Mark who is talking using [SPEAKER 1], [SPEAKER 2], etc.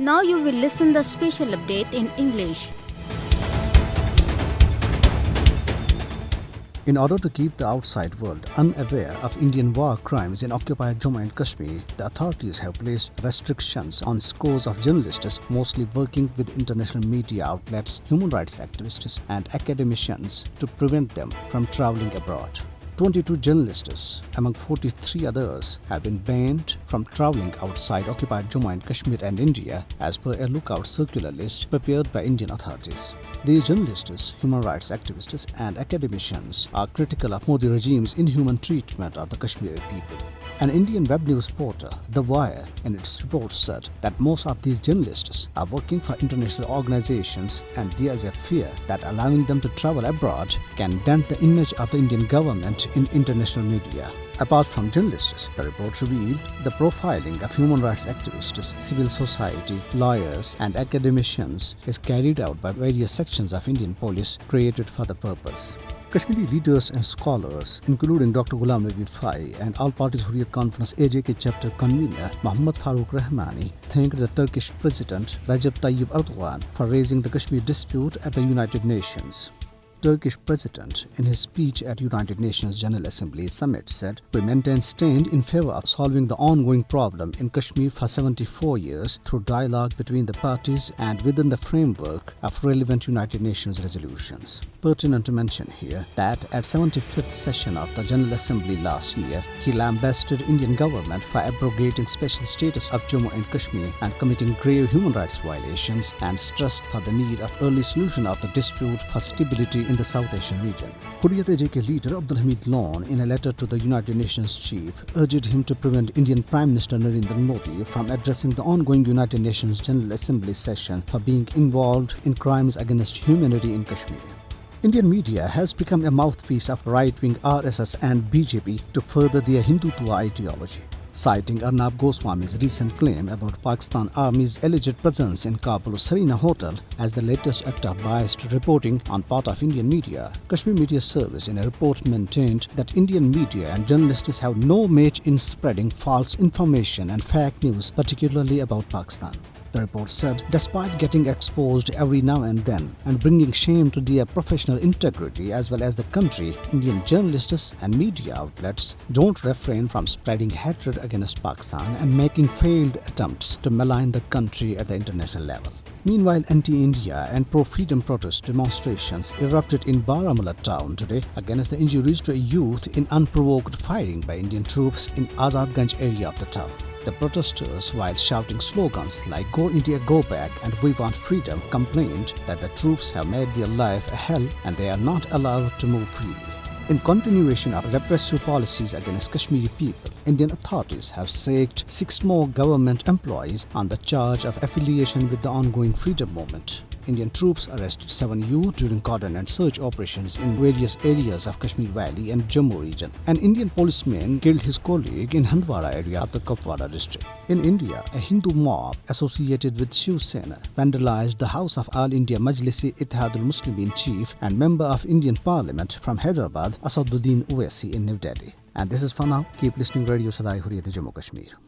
[SPEAKER 1] Now you will listen the special update in English.
[SPEAKER 2] In order to keep the outside world unaware of Indian war crimes in occupied Jammu and Kashmir, the authorities have placed restrictions on scores of journalists, mostly working with international media outlets, human rights activists and academicians, to prevent them from traveling abroad. 22 journalists, among 43 others, have been banned from traveling outside occupied Jammu and Kashmir and India, as per a lookout circular list prepared by Indian authorities. These journalists, human rights activists and academicians are critical of Modi regime's inhuman treatment of the Kashmiri people. An Indian web news portal, The Wire, in its report said that most of these journalists are working for international organizations, and there is a fear that allowing them to travel abroad can dent the image of the Indian government in international media. Apart from journalists, the report revealed the profiling of human rights activists, civil society, lawyers and academicians is carried out by various sections of Indian police created for the purpose. Kashmiri leaders and scholars, including Dr. Ghulam Nabi Fai and All Parties Hurriyat Conference AJK chapter convener Muhammad Farooq Rahmani, thanked the Turkish President Recep Tayyip Erdogan for raising the Kashmir dispute at the United Nations. Turkish President, in his speech at United Nations General Assembly Summit, said, "We maintain stand in favor of solving the ongoing problem in Kashmir for 74 years through dialogue between the parties and within the framework of relevant United Nations resolutions." Pertinent to mention here that at 75th session of the General Assembly last year, he lambasted Indian government for abrogating special status of Jammu and Kashmir and committing grave human rights violations, and stressed for the need of early solution of the dispute for stability in the South Asian region. Hurriyat AJK leader Abdul Hamid Lon, in a letter to the United Nations chief, urged him to prevent Indian Prime Minister Narendra Modi from addressing the ongoing United Nations General Assembly session for being involved in crimes against humanity in Kashmir. Indian media has become a mouthpiece of right-wing RSS and BJP to further their Hindutva ideology. Citing Arnab Goswami's recent claim about Pakistan Army's alleged presence in Kabul's Serena Hotel as the latest act of biased reporting on part of Indian media, Kashmir Media Service in a report maintained that Indian media and journalists have no match in spreading false information and fake news, particularly about Pakistan. The report said, despite getting exposed every now and then and bringing shame to their professional integrity as well as the country, Indian journalists and media outlets don't refrain from spreading hatred against Pakistan and making failed attempts to malign the country at the international level. Meanwhile, anti-India and pro-freedom protest demonstrations erupted in Baramulla town today against the injuries to a youth in unprovoked firing by Indian troops in Azadganj area of the town. The protesters, while shouting slogans like "Go India, go back" and "We want freedom," complained that the troops have made their life a hell and they are not allowed to move freely. In continuation of repressive policies against Kashmiri people, Indian authorities have sacked 6 more government employees on the charge of affiliation with the ongoing freedom movement. Indian troops arrested 7 youth during cordon and search operations in various areas of Kashmir Valley and Jammu region. An Indian policeman killed his colleague in Handwara area of the Kupwara district. In India, a Hindu mob associated with Shiv Sena vandalized the house of All India Majlis-e-Ittihad al-Muslimin chief and member of Indian Parliament from Hyderabad, Asaduddin Owaisi in New Delhi. And this is for now. Keep listening Radio Sada Hurriyat Jammu Kashmir.